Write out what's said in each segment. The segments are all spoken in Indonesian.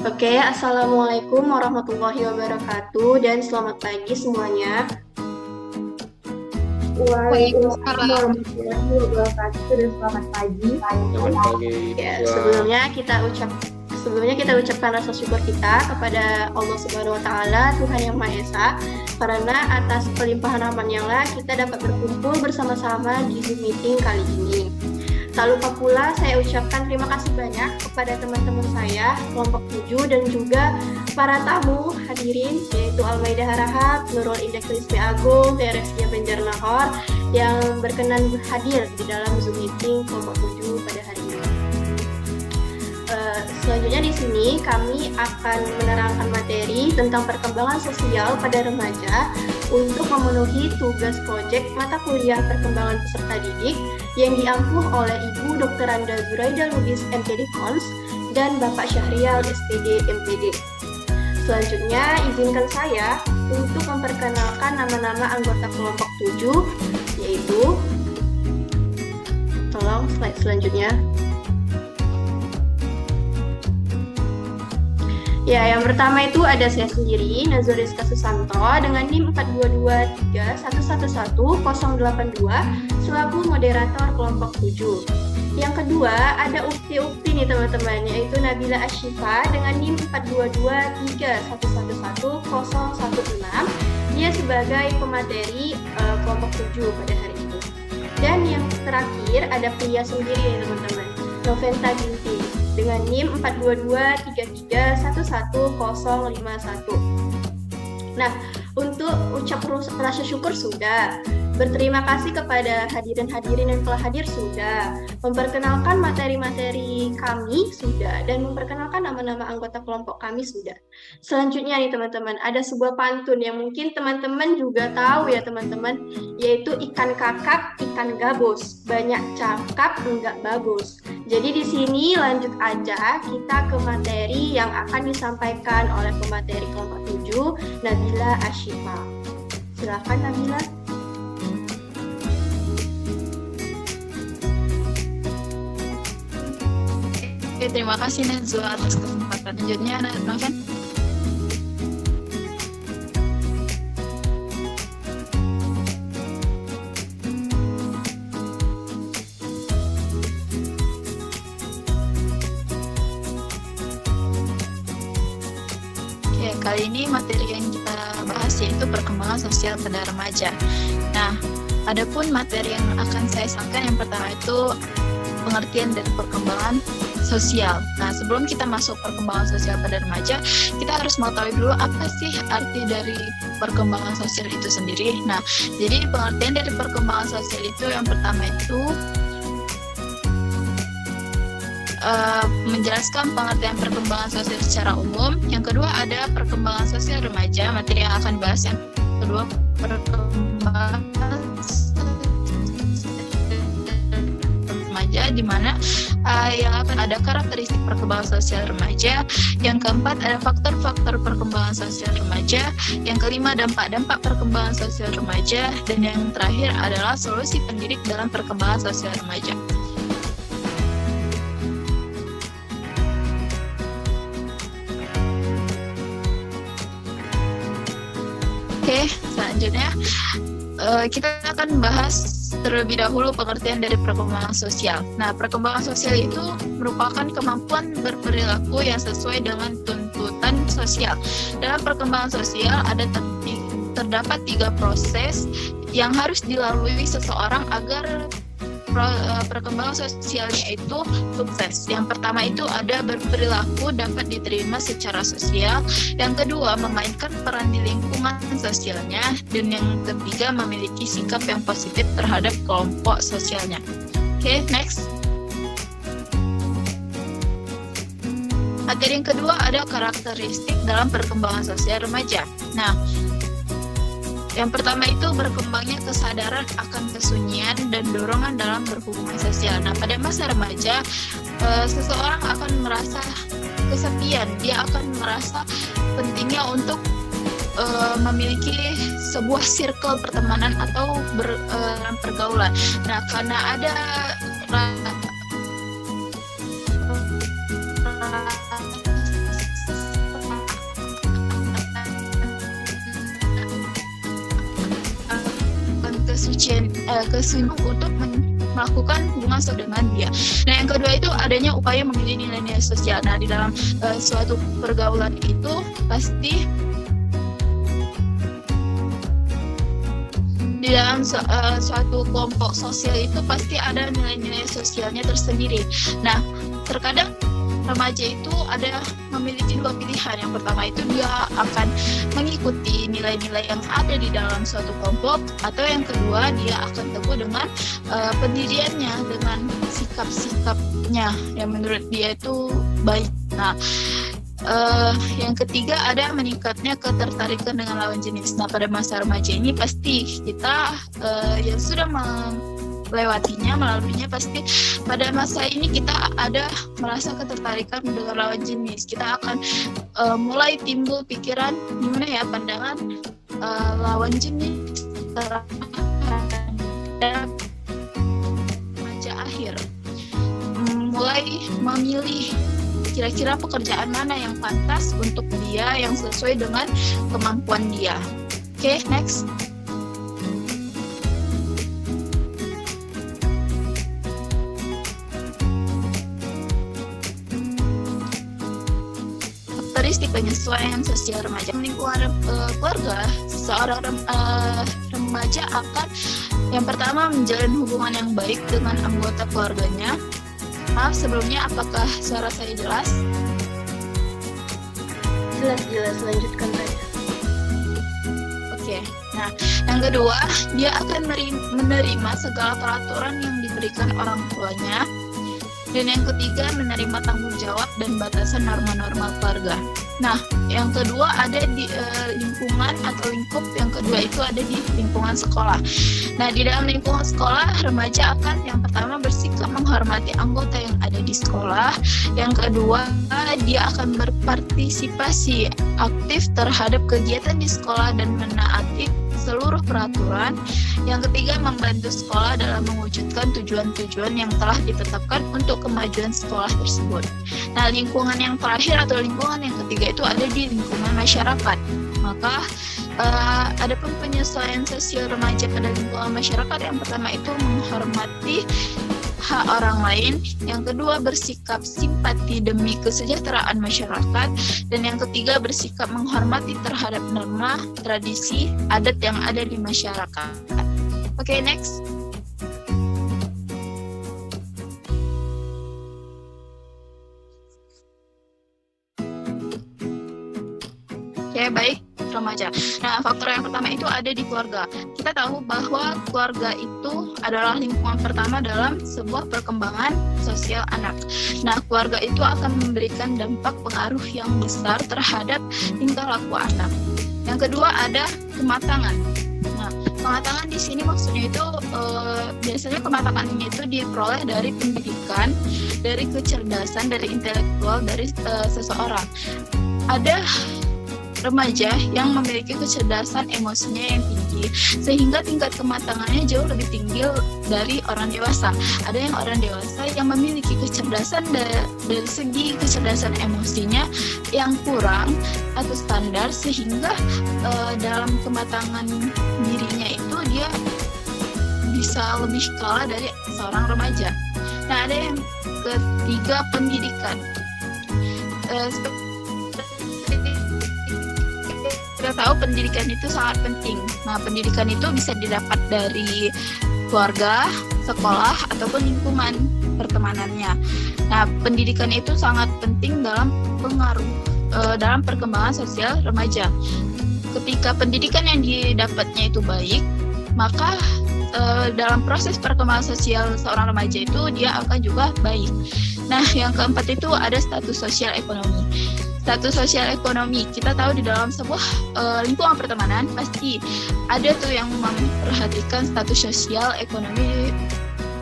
Oke, Assalamualaikum warahmatullahi wabarakatuh dan selamat pagi semuanya. Waalaikumsalam warahmatullahi wabarakatuh dan selamat pagi. Selamat pagi. Ya, sebelumnya kita ucapkan rasa syukur kita kepada Allah Subhanahu wa taala, Tuhan Yang Maha Esa, karena atas pelimpahan rahmat-Nya lah kita dapat berkumpul bersama-sama di Zoom meeting kali ini. Tak lupa pula saya ucapkan terima kasih banyak kepada teman-teman saya, kelompok 7 dan juga para tamu hadirin yaitu Almaida Harahap, Nurul Indah Krismi Agung, Teresia Banjarnahor yang berkenan hadir di dalam Zoom meeting kelompok 7 pada hari ini. Selanjutnya di sini kami akan menerangkan materi tentang perkembangan sosial pada remaja untuk memenuhi tugas proyek mata kuliah perkembangan peserta didik yang diampuh oleh Ibu Dr. Anda Zuraida Lubis MPD Kons dan Bapak Syahrial SPD MPD. Selanjutnya izinkan saya untuk memperkenalkan nama-nama anggota kelompok 7 yaitu, tolong slide selanjutnya. Ya, yang pertama itu ada saya sendiri, Nazoriska Susanto, dengan NIM 42231111082 selaku moderator kelompok 7. Yang kedua, ada ukti-ukti nih teman-teman, yaitu Nabila Ashifa dengan NIM 42231111016. Dia sebagai pemateri kelompok 7 pada hari ini. Dan yang terakhir, ada pria sendiri nih teman-teman, Noventa Ginting dengan NIM 42233111051. Nah, untuk ucap rasa syukur sudah, berterima kasih kepada hadirin yang telah hadir sudah, memperkenalkan materi-materi kami sudah, dan memperkenalkan nama-nama anggota kelompok kami sudah. Selanjutnya nih teman-teman, ada sebuah pantun yang mungkin teman-teman juga tahu ya teman-teman, yaitu ikan kakap, ikan gabus, banyak cakap enggak bagus. Jadi di sini lanjut aja kita ke materi yang akan disampaikan oleh pemateri kelompok 7, Nabila Ashifa. Silakan Nabila. Oke, terima kasih Nazwa atas kesempatan. Selanjutnya Noven. Oke, kali ini materi yang kita bahas yaitu perkembangan sosial pada remaja. Nah, adapun materi yang akan saya sampaikan yang pertama itu pengertian dari perkembangan sosial. Nah, sebelum kita masuk perkembangan sosial pada remaja, kita harus mengetahui dulu apa sih arti dari perkembangan sosial itu sendiri. Nah, jadi pengertian dari perkembangan sosial itu yang pertama itu menjelaskan pengertian perkembangan sosial secara umum. Yang kedua ada perkembangan sosial remaja, materi yang akan bahas yang kedua perkembangan remaja di mana yang akan ada karakteristik perkembangan sosial remaja. Yang keempat ada faktor-faktor perkembangan sosial remaja. Yang kelima dampak-dampak perkembangan sosial remaja, dan yang terakhir adalah solusi pendidik dalam perkembangan sosial remaja. Oke, selanjutnya kita akan bahas terlebih dahulu pengertian dari perkembangan sosial. Nah, perkembangan sosial itu merupakan kemampuan berperilaku yang sesuai dengan tuntutan sosial. Dalam perkembangan sosial terdapat 3 proses yang harus dilalui seseorang agar perkembangan sosialnya itu sukses. Yang pertama itu ada berperilaku dapat diterima secara sosial. Yang kedua memainkan peran di lingkungan sosialnya. Dan yang ketiga memiliki sikap yang positif terhadap kelompok sosialnya. Oke, next. Materi yang kedua ada karakteristik dalam perkembangan sosial remaja. Nah, yang pertama itu berkembangnya kesadaran akan kesunyian dan dorongan dalam berhubungan sosial. Nah, pada masa remaja, seseorang akan merasa kesepian. Dia akan merasa pentingnya untuk memiliki sebuah circle pertemanan atau pergaulan. Nah, karena ada kesungguhan untuk melakukan hubungan sosial dengan dia. Nah, yang kedua itu adanya upaya memilih nilai-nilai sosial. Nah, di dalam suatu pergaulan itu pasti di dalam suatu kelompok sosial itu pasti ada nilai-nilai sosialnya tersendiri. Nah, terkadang remaja itu ada memiliki dua pilihan. Yang pertama itu dia akan mengikuti nilai-nilai yang ada di dalam suatu kelompok, atau yang kedua dia akan teguh dengan pendiriannya, dengan sikap-sikapnya yang menurut dia itu baik. Nah, yang ketiga ada meningkatnya ketertarikan dengan lawan jenis. Nah, pada masa remaja ini pasti kita yang sudah melaluinya pasti pada masa ini kita ada merasa ketertarikan dengan lawan jenis. Kita akan mulai timbul pikiran gimana ya pandangan lawan jenis terhadap remaja akhir. Mulai memilih kira-kira pekerjaan mana yang pantas untuk dia, yang sesuai dengan kemampuan dia. Oke, next. Karakteristik penyesuaian sosial remaja. Lingkungan keluarga, seorang remaja akan yang pertama menjalin hubungan yang baik dengan anggota keluarganya. Maaf sebelumnya, apakah suara saya jelas? Jelas, lanjutkan saja. Oke. Nah, yang kedua, dia akan menerima segala peraturan yang diberikan orang tuanya. Dan yang ketiga, menerima tanggung jawab dan batasan norma-norma keluarga. Nah, yang kedua ada di lingkungan atau lingkup. Yang kedua itu ada di lingkungan sekolah. Nah, di dalam lingkungan sekolah, remaja akan yang pertama bersikap menghormati anggota yang ada di sekolah. Yang kedua, dia akan berpartisipasi aktif terhadap kegiatan di sekolah dan menaati seluruh peraturan. Yang ketiga, membantu sekolah dalam mewujudkan tujuan-tujuan yang telah ditetapkan untuk kemajuan sekolah tersebut. Nah, lingkungan yang terakhir atau lingkungan yang ketiga itu ada di lingkungan masyarakat. Maka ada pun penyesuaian sosial remaja pada lingkungan masyarakat. Yang pertama itu menghormati hak orang lain, yang kedua bersikap simpati demi kesejahteraan masyarakat, dan yang ketiga bersikap menghormati terhadap norma, tradisi, adat yang ada di masyarakat. Oke, next. Oke, baik. Remaja. Nah, faktor yang pertama itu ada di keluarga. Kita tahu bahwa keluarga itu adalah lingkungan pertama dalam sebuah perkembangan sosial anak. Nah, keluarga itu akan memberikan dampak pengaruh yang besar terhadap tingkah laku anak. Yang kedua ada kematangan. Nah, kematangan di sini maksudnya itu biasanya kematangan ini itu diperoleh dari pendidikan, dari kecerdasan, dari intelektual, dari seseorang. Ada remaja yang memiliki kecerdasan emosinya yang tinggi sehingga tingkat kematangannya jauh lebih tinggi dari orang dewasa. Ada yang orang dewasa yang memiliki kecerdasan dari segi kecerdasan emosinya yang kurang atau standar, sehingga dalam kematangan dirinya itu dia bisa lebih kalah dari seorang remaja. Nah, ada yang ketiga, pendidikan. Kita tahu pendidikan itu sangat penting. Nah, pendidikan itu bisa didapat dari keluarga, sekolah, ataupun lingkungan pertemanannya. Nah, pendidikan itu sangat penting dalam dalam perkembangan sosial remaja. Ketika pendidikan yang didapatnya itu baik, maka dalam proses perkembangan sosial seorang remaja itu dia akan juga baik. Nah, yang keempat itu ada status sosial ekonomi. Status sosial ekonomi, kita tahu di dalam sebuah lingkungan pertemanan pasti ada tuh yang memperhatikan status sosial ekonomi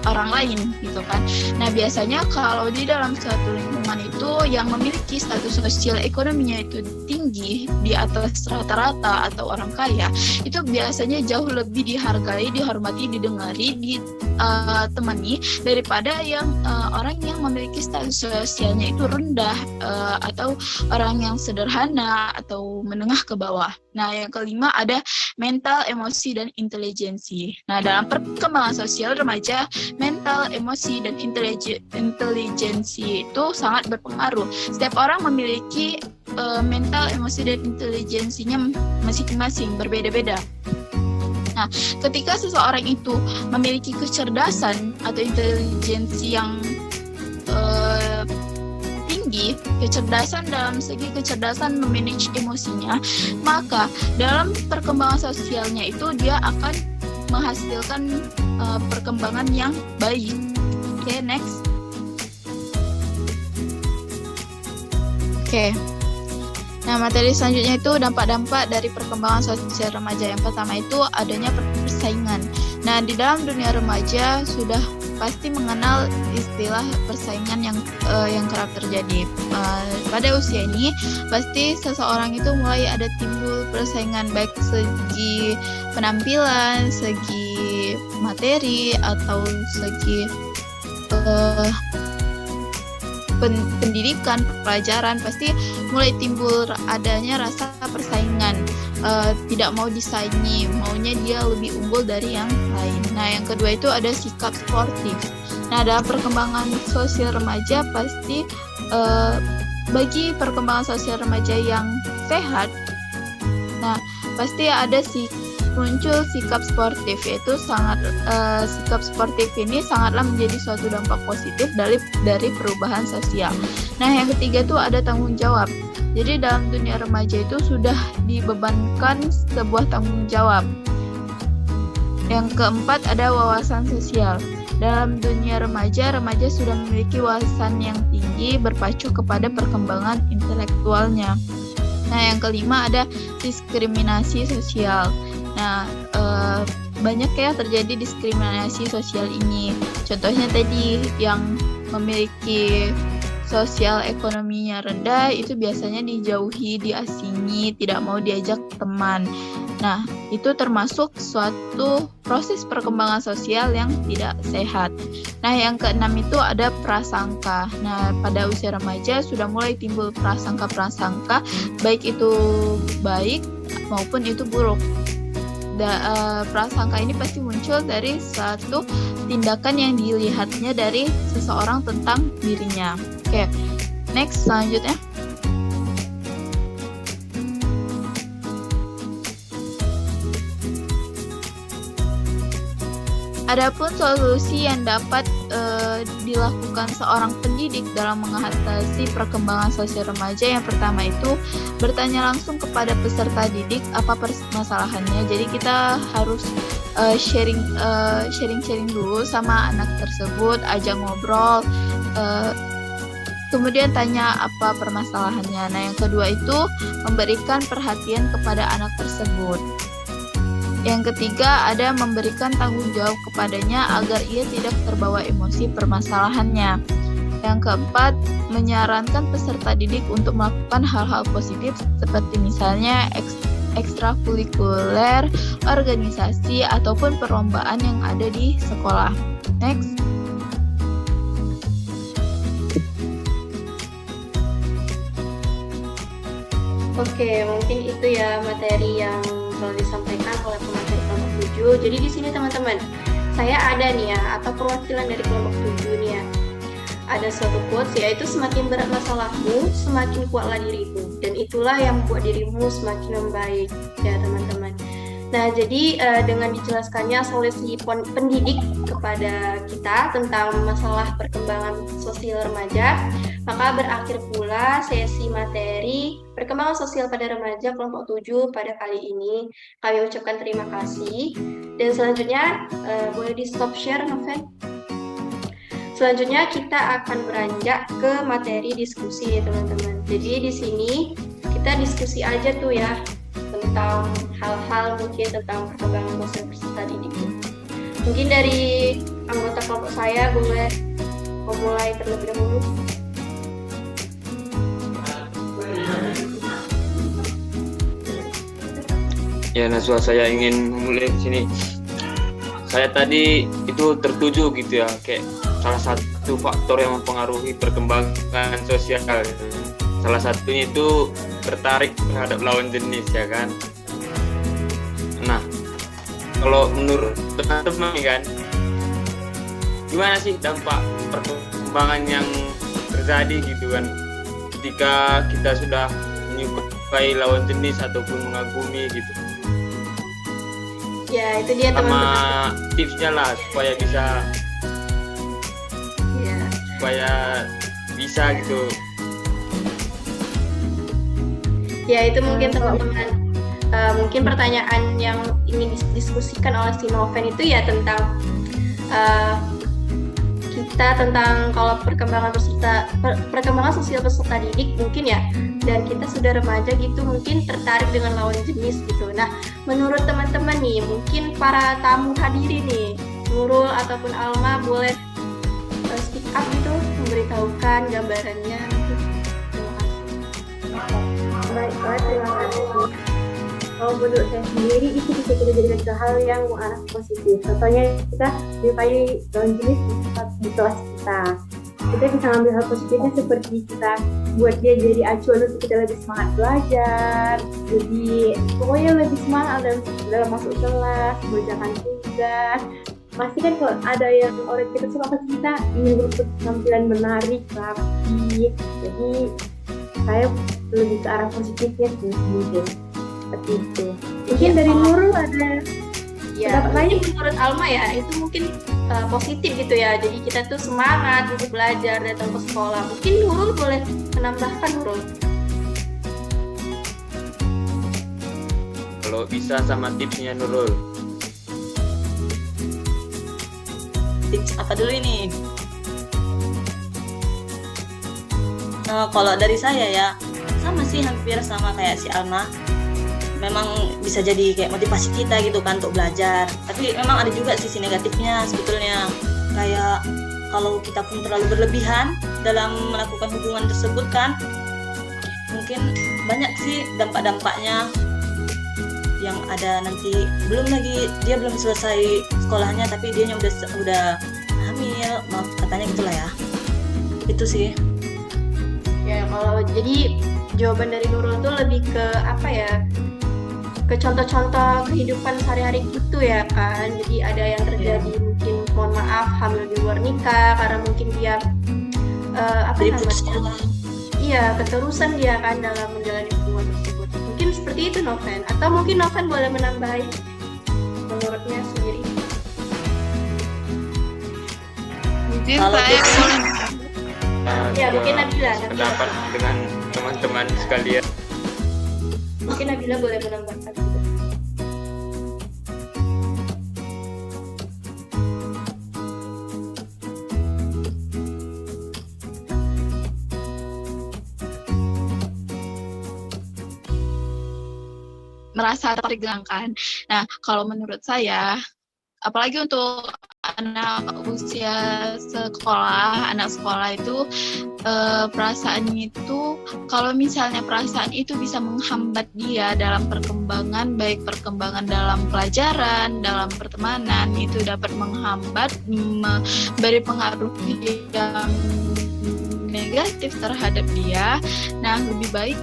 orang lain gitu kan. Nah, biasanya kalau di dalam suatu lingkungan itu yang memiliki status sosial ekonominya itu tinggi, di atas rata-rata atau orang kaya, itu biasanya jauh lebih dihargai, dihormati, didengari, ditemani daripada yang orang yang memiliki status sosialnya itu rendah, atau orang yang sederhana atau menengah ke bawah Nah, yang kelima ada mental, emosi, dan intelijensi. Nah, dalam perkembangan sosial remaja, mental, emosi, dan intelijensi itu sangat berpengaruh. Setiap orang memiliki mental, emosi, dan intelijensinya masing-masing, berbeda-beda. Nah, ketika seseorang itu memiliki kecerdasan atau intelijensi yang tinggi, kecerdasan dalam segi kecerdasan memanage emosinya, maka dalam perkembangan sosialnya itu dia akan menghasilkan perkembangan yang baik. Oke, next. Oke. Nah, materi selanjutnya itu dampak-dampak dari perkembangan sosial remaja. Yang pertama itu adanya persaingan. Nah, di dalam dunia remaja sudah pasti mengenal istilah persaingan yang kerap terjadi. Pada usia ini, pasti seseorang itu mulai ada timbul persaingan baik segi penampilan, segi materi, atau segi pendidikan, pelajaran, pasti mulai timbul adanya rasa persaingan, tidak mau disaingi, maunya dia lebih unggul dari yang lain. Nah, yang kedua itu ada sikap sportif. Nah, dalam perkembangan sosial remaja pasti bagi perkembangan sosial remaja yang sehat, nah pasti ada muncul sikap sportif, yaitu sikap sportif ini sangatlah menjadi suatu dampak positif dari perubahan sosial. Nah, yang ketiga itu ada tanggung jawab. Jadi dalam dunia remaja itu sudah dibebankan sebuah tanggung jawab. Yang keempat ada wawasan sosial. Dalam dunia remaja sudah memiliki wawasan yang tinggi berpacu kepada perkembangan intelektualnya. Nah, yang kelima ada diskriminasi sosial. Nah, banyak ya terjadi diskriminasi sosial ini. Contohnya tadi yang memiliki sosial ekonominya rendah itu biasanya dijauhi, diasingi, tidak mau diajak teman. Nah, itu termasuk suatu proses perkembangan sosial yang tidak sehat. Nah, yang keenam itu ada prasangka. Nah, pada usia remaja sudah mulai timbul prasangka-prasangka, baik itu baik maupun itu buruk. Prasangka ini pasti muncul dari suatu tindakan yang dilihatnya dari seseorang tentang dirinya. Oke, next selanjutnya. Adapun solusi yang dapat dilakukan seorang pendidik dalam mengatasi perkembangan sosial remaja, yang pertama itu bertanya langsung kepada peserta didik apa permasalahannya. Jadi kita harus sharing dulu sama anak tersebut, ajak ngobrol, kemudian tanya apa permasalahannya. Nah, yang kedua itu memberikan perhatian kepada anak tersebut. Yang ketiga ada memberikan tanggung jawab kepadanya agar ia tidak terbawa emosi permasalahannya. Yang keempat, menyarankan peserta didik untuk melakukan hal-hal positif seperti misalnya ekstrakurikuler, organisasi, ataupun perlombaan yang ada di sekolah. Next. Oke, mungkin itu ya materi yang telah disampaikan oleh pemateri kelompok 7. Jadi di sini teman-teman, saya ada nih ya, atau perwakilan dari kelompok 7 nih ya. Ada suatu quotes, yaitu semakin berat masalahmu, semakin kuatlah dirimu. Dan itulah yang membuat dirimu semakin membaik, ya teman-teman. Nah, jadi dengan dijelaskannya solusi pendidik kepada kita tentang masalah perkembangan sosial remaja, maka berakhir pula sesi materi perkembangan sosial pada remaja kelompok 7 pada kali ini. Kami ucapkan terima kasih. Dan selanjutnya, boleh di stop share, Noven? Selanjutnya kita akan beranjak ke materi diskusi, teman-teman. Jadi di sini kita diskusi aja tuh ya, tentang hal-hal mungkin tentang perkembangan sosial peserta didik. Mungkin dari anggota kelompok saya boleh memulai terlebih dahulu. Ya, Naswa, saya ingin memulai di sini. Saya tadi itu tertuju gitu ya, kayak salah satu faktor yang mempengaruhi perkembangan sosial. Salah satunya itu tertarik terhadap lawan jenis, ya kan. kalau menurut teman-teman kan, gimana sih dampak perkembangan yang terjadi gitu kan ketika kita sudah menyukai lawan jenis ataupun mengagumi gitu. Ya, itu dia Sama teman-teman. tipsnya lah supaya Ya. bisa gitu. Ya, itu mungkin teman-teman. Mungkin pertanyaan yang ingin didiskusikan oleh si Noven itu ya tentang kita tentang kalau perkembangan sosial peserta didik mungkin ya, dan kita sudah remaja gitu mungkin tertarik dengan lawan jenis gitu. Nah, menurut teman-teman nih, mungkin para tamu hadirin nih, Nurul ataupun Alma boleh speak up gitu, memberitahukan gambarannya gitu. Baiklah, terima kasih. Kalau menurut saya sendiri itu bisa kita jadikan ke hal yang mengarah positif. Contohnya kita menyukai lawan jenis di kelas kita. Kita bisa ambil hal positifnya seperti kita buat dia jadi acuan untuk kita lebih semangat belajar, pokoknya lebih semangat dalam masuk kelas, mengerjakan tugas. Pasti kan kalau ada yang orang kita suka ke kita ingin berbuat penampilan menarik, rapi. Jadi saya lebih ke arah positifnya sih mungkin. Seperti itu. Mungkin dari Nurul ada Ya, pendapat lain? menurut Alma ya itu mungkin positif gitu ya. Jadi kita tuh semangat untuk belajar, datang ke sekolah. Mungkin Nurul boleh menambahkan, Nurul. Kalau bisa sama tipsnya Nurul. Tips apa dulu ini? Kalau dari saya ya sama sih, hampir sama kayak si Alma. Memang bisa jadi kayak motivasi kita gitu kan untuk belajar. Tapi memang ada juga sisi negatifnya sebetulnya. Kayak kalau kita pun terlalu berlebihan dalam melakukan hubungan tersebut kan, mungkin banyak sih dampak-dampaknya yang ada nanti. Belum lagi dia belum selesai sekolahnya tapi dianya udah hamil, maaf katanya gitulah ya. Itu sih. Ya, kalau jadi jawaban dari Nurul tuh lebih ke apa ya? Ke contoh-contoh kehidupan sehari-hari gitu ya kan. Jadi ada yang terjadi mungkin mohon maaf hamil di luar nikah karena mungkin dia Jadi putus sekolah. Iya, keterusan dia kan dalam menjalani hubungan tersebut. Mungkin seperti itu Noven, atau mungkin Noven boleh menambahi menurutnya sendiri. Mungkin Kalau saya tips- boleh Ya, Juga mungkin Nabila pendapat dengan teman-teman sekalian. Mungkin Nabila boleh menambahkan juga. merasa tergangkan. Nah, kalau menurut saya, apalagi untuk anak usia sekolah, anak sekolah itu perasaannya itu, kalau misalnya perasaan itu bisa menghambat dia dalam perkembangan, baik perkembangan dalam pelajaran, dalam pertemanan, itu dapat menghambat, memberi pengaruh yang negatif terhadap dia. Nah, lebih baik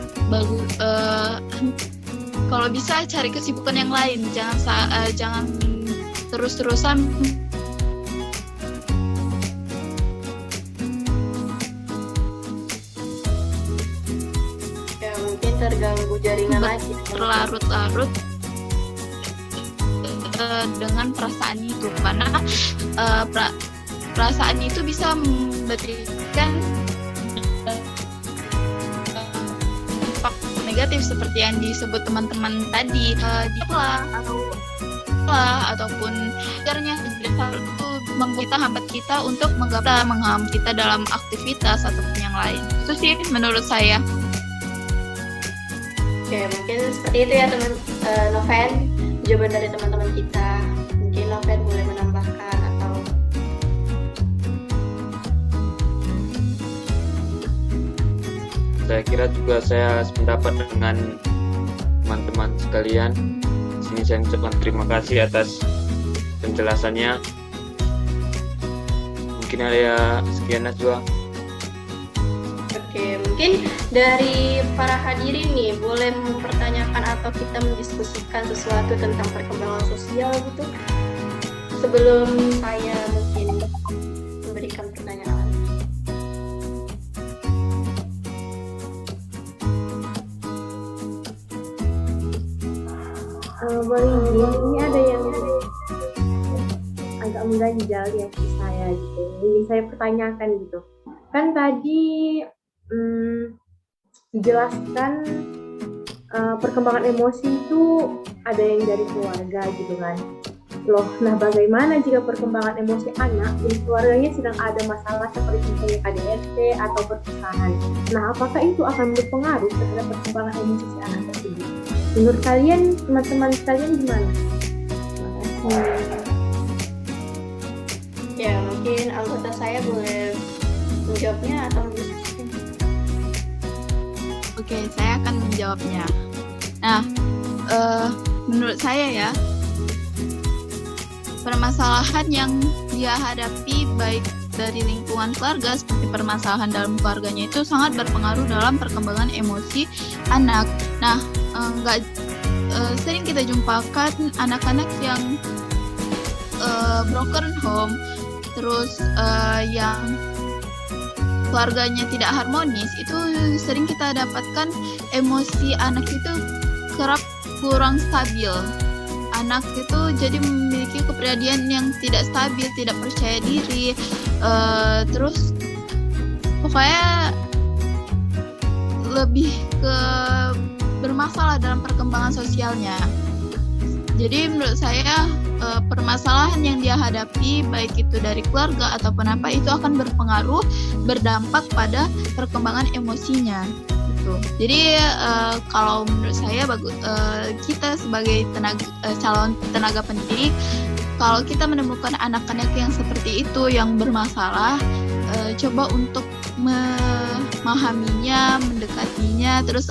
kalau bisa cari kesibukan yang lain, jangan terus-terusan Ya, mungkin terganggu jaringan lagi. berlarut-larut dengan perasaan itu, karena perasaan itu bisa memberikan dampak negatif seperti yang disebut teman-teman tadi, ataupun caranya itu kita hambat kita untuk menghambat kita dalam aktivitas ataupun yang lain. Itu sih menurut saya. Oke, mungkin seperti itu ya teman Noven, jawaban dari teman-teman kita. Mungkin Noven boleh menambahkan atau Saya kira juga saya sependapat dengan teman-teman sekalian. Di sini saya ucapkan terima kasih atas penjelasannya. Mungkin ada sekian Najwa. Oke, mungkin Dari para hadirin nih, boleh mempertanyakan atau kita mendiskusikan sesuatu tentang perkembangan sosial gitu? Sebelum saya mungkin memberikan pertanyaan. Boleh izin, ini ada yang agak mengganjal di hati saya gitu. Ini saya pertanyakan gitu. Kan tadi dijelaskan perkembangan emosi itu ada yang dari keluarga gitu kan. Loh, nah bagaimana jika perkembangan emosi anak di keluarganya sedang ada masalah seperti misalnya KDRT atau perpisahan? Nah, apakah itu akan berpengaruh terhadap perkembangan emosi si anak tersebut? Menurut kalian, teman-teman sekalian gimana? Terima kasih. Ya, mungkin anggota saya boleh menjawabnya atau mendiskusikan. Oke, saya akan menjawabnya. Nah, menurut saya ya, permasalahan yang dia hadapi baik dari lingkungan keluarga seperti permasalahan dalam keluarganya itu sangat berpengaruh dalam perkembangan emosi anak. Nah, sering kita jumpakan anak-anak yang broken home, terus yang keluarganya tidak harmonis, itu sering kita dapatkan emosi anak itu kerap kurang stabil. Anak itu jadi memiliki kepribadian yang tidak stabil, tidak percaya diri, terus pokoknya lebih ke bermasalah dalam perkembangan sosialnya. Jadi menurut saya permasalahan yang dia hadapi baik itu dari keluarga ataupun apa itu akan berpengaruh, berdampak pada perkembangan emosinya. Jadi kalau menurut saya kita sebagai calon tenaga pendidik, kalau kita menemukan anak-anak yang seperti itu yang bermasalah, coba untuk memahaminya, mendekatinya, terus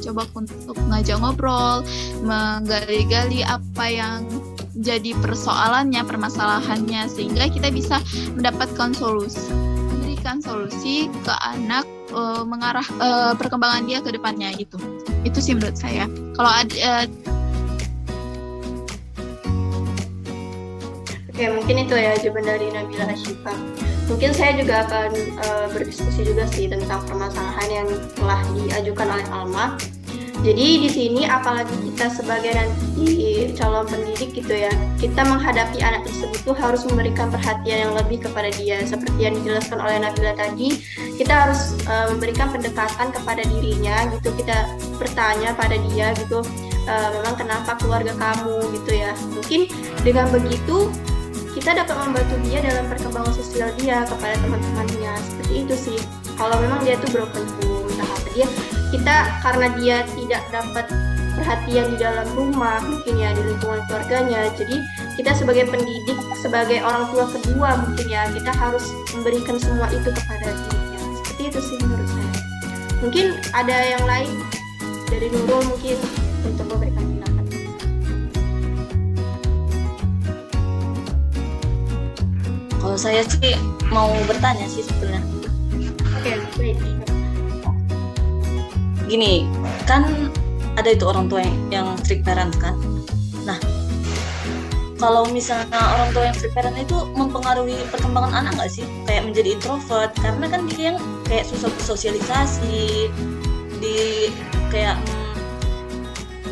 coba untuk ngajak ngobrol, menggali-gali apa yang jadi persoalannya, permasalahannya, sehingga kita bisa mendapatkan memberikan solusi ke anak, mengarah perkembangan dia ke depannya. Itu sih menurut saya. Kalau ada Oke, mungkin itu ya jawaban dari Nabila Ashifa. Mungkin saya juga akan berdiskusi juga sih tentang permasalahan yang telah diajukan oleh Alma. Jadi di sini apalagi kita sebagai nanti calon pendidik gitu ya, kita menghadapi anak tersebut tuh harus memberikan perhatian yang lebih kepada dia. Seperti yang dijelaskan oleh Nabila tadi, kita harus memberikan pendekatan kepada dirinya gitu. Kita bertanya pada dia gitu, memang kenapa keluarga kamu gitu ya. Mungkin dengan begitu kita dapat membantu dia dalam perkembangan sosial dia kepada teman-temannya. Seperti itu sih. Kalau memang dia tuh broken home, entah apa kita karena dia tidak dapat perhatian di dalam rumah, mungkin ya di lingkungan keluarganya. Jadi kita sebagai pendidik, sebagai orang tua kedua mungkin ya, kita harus memberikan semua itu kepada dirinya. Seperti itu sih menurut saya. Mungkin ada yang lain dari Nurul mungkin untuk memberikan pendapat. Kalau saya sih mau bertanya sih sebenarnya. Oke, baik. Gini, kan ada itu orang tua yang strict parent kan. Nah, kalau misalnya orang tua yang strict parent itu mempengaruhi perkembangan anak nggak sih? Kayak menjadi introvert, karena kan dia yang kayak susah bersosialisasi, kayak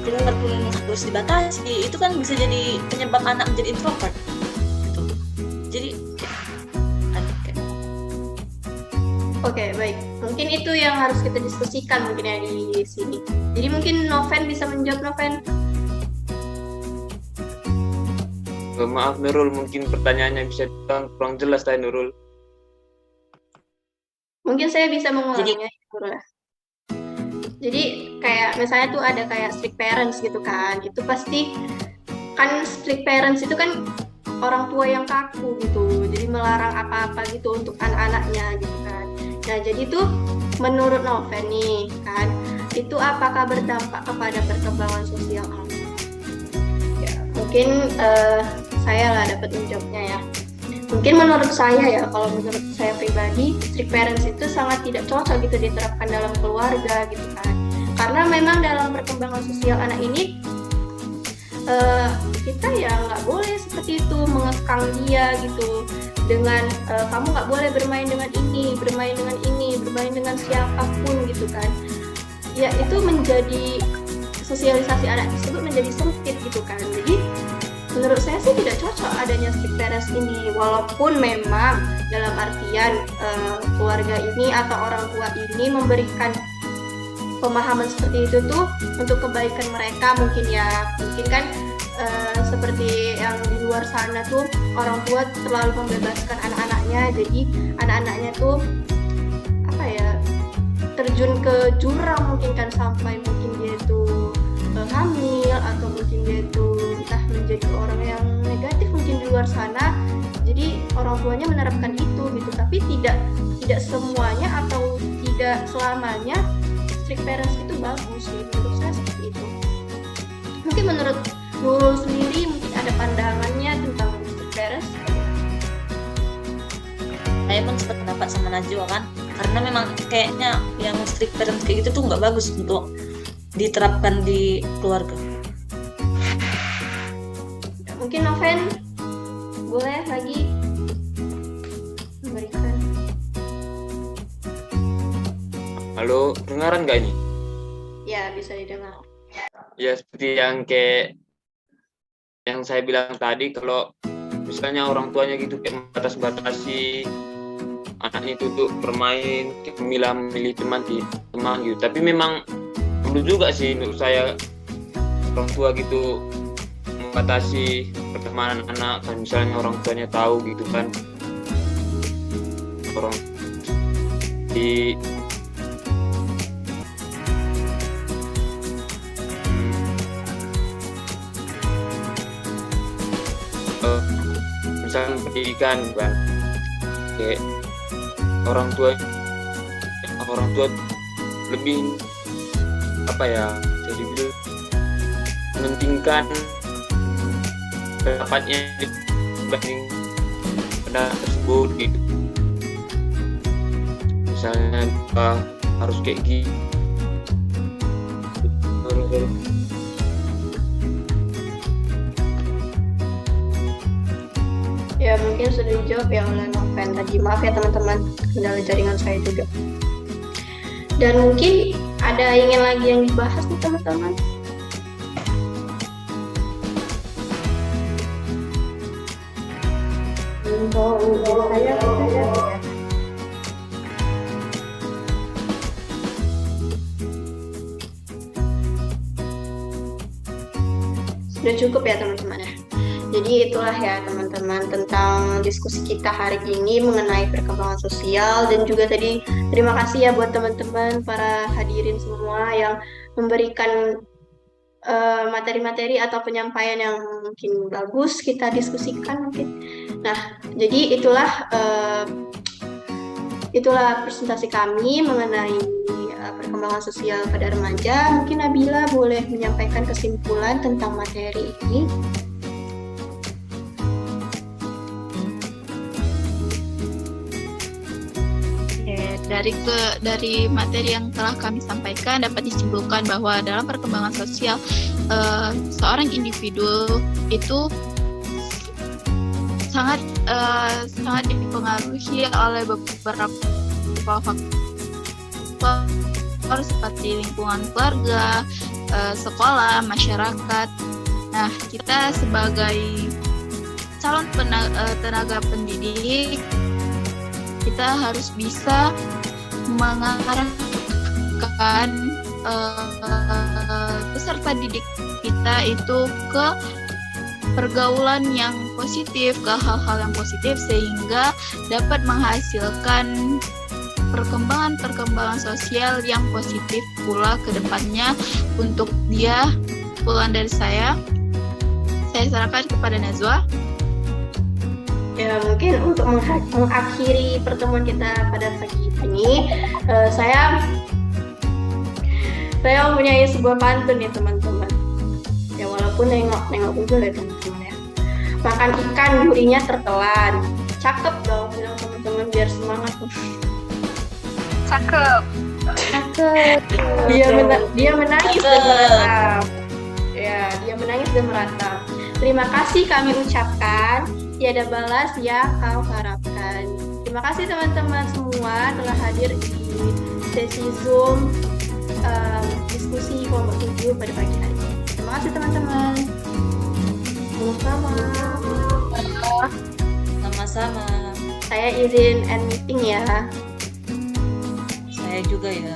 keluar pun harus dibatasi. Itu kan bisa jadi penyebab anak menjadi introvert. Gitu. Jadi Oke, baik. Mungkin itu yang harus kita diskusikan mungkin ya di sini. Jadi mungkin Noven bisa menjawab, Noven. Maaf Nurul, mungkin pertanyaannya bisa kurang jelas tadi Nurul. Mungkin saya bisa mengulanginya. Jadi kayak misalnya tuh ada kayak strict parents gitu kan. Itu pasti kan strict parents itu kan orang tua yang kaku gitu. Jadi melarang apa-apa gitu untuk anak-anaknya gitu kan. Nah, jadi tuh menurut Noven nih kan, itu apakah berdampak kepada perkembangan sosial anak? Ya, mungkin saya lah dapat menjawabnya ya. Mungkin menurut saya ya, kalau menurut saya pribadi, strict parents itu sangat tidak cocok gitu diterapkan dalam keluarga gitu kan. Karena memang dalam perkembangan sosial anak ini kita ya nggak boleh seperti itu mengekang dia gitu dengan kamu nggak boleh bermain dengan ini, bermain dengan siapapun gitu kan. Ya itu menjadi sosialisasi anak tersebut menjadi sempit gitu kan. Jadi menurut saya sih tidak cocok adanya strict parents ini, walaupun memang dalam artian keluarga ini atau orang tua ini memberikan pemahaman seperti itu tuh untuk kebaikan mereka mungkin kan seperti yang di luar sana tuh orang tua terlalu membebaskan anak-anaknya, jadi anak-anaknya tuh terjun ke jurang mungkin kan, sampai mungkin dia itu hamil atau mungkin dia itu entah menjadi orang yang negatif mungkin di luar sana. Jadi orang tuanya menerapkan itu gitu, tapi tidak semuanya atau tidak selamanya strict parents itu bagus sih, menurut saya seperti itu. Mungkin menurut Nurul sendiri mungkin ada pandangannya tentang strict parents. Saya pun sependapat sama Najwa kan, karena memang kayaknya yang strict parents kayak gitu tuh nggak bagus untuk diterapkan di keluarga. Mungkin Noven boleh lagi memberikan. Halo, dengaran nggak ini? Ya, bisa didengar. Ya seperti yang saya bilang tadi, kalau misalnya orang tuanya gitu kayak membatasi anaknya itu untuk bermain, memilih teman gitu. Tapi memang perlu juga sih menurut saya orang tua gitu membatasi pertemanan anak kan, misalnya orang tuanya tahu gitu kan orang di misalnya pendidikan kan, kayak orang tua lebih jadi mementingkan pendapatnya dibanding pendapat tersebut gitu. Misalnya harus kayak gini. Ya mungkin sudah dijawab ya oleh Noven tadi. Maaf ya teman-teman, kendala jaringan saya juga. Dan mungkin ada ingin lagi yang dibahas nih teman-teman. Saya Sudah cukup ya teman-teman ya. Jadi itulah ya teman-teman tentang diskusi kita hari ini mengenai perkembangan sosial, dan juga tadi terima kasih ya buat teman-teman para hadirin semua yang memberikan materi-materi atau penyampaian yang mungkin bagus kita diskusikan mungkin. Nah, jadi itulah presentasi kami mengenai perkembangan sosial pada remaja. Mungkin Nabila boleh menyampaikan kesimpulan tentang materi ini. Dari materi yang telah kami sampaikan dapat disimpulkan bahwa dalam perkembangan sosial seorang individu itu sangat dipengaruhi oleh beberapa faktor seperti lingkungan keluarga, sekolah, masyarakat. Nah, kita sebagai calon tenaga pendidik, kita harus bisa mengarahkan peserta didik kita itu ke pergaulan yang positif, ke hal-hal yang positif, sehingga dapat menghasilkan perkembangan sosial yang positif pula ke depannya. Untuk dia, kesimpulan dari saya serahkan kepada Najwa. Ya, mungkin untuk mengakhiri pertemuan kita pada pagi ini, saya mempunyai sebuah pantun ya teman-teman. Ya walaupun nengok Google ya teman-teman ya. Makan ikan durinya tertelan, Cakep dong, bilang teman-teman biar semangat. Cakep. Dia menangis dan meratap. Ya, dia menangis dan meratap. Terima kasih kami ucapkan, tiada balas yang kau harapkan. Terima kasih teman-teman semua telah hadir di sesi Zoom diskusi kelompok 7 pada pagi hari ini. Terima kasih teman-teman. Sama-sama. Saya izin end meeting ya. Saya juga ya.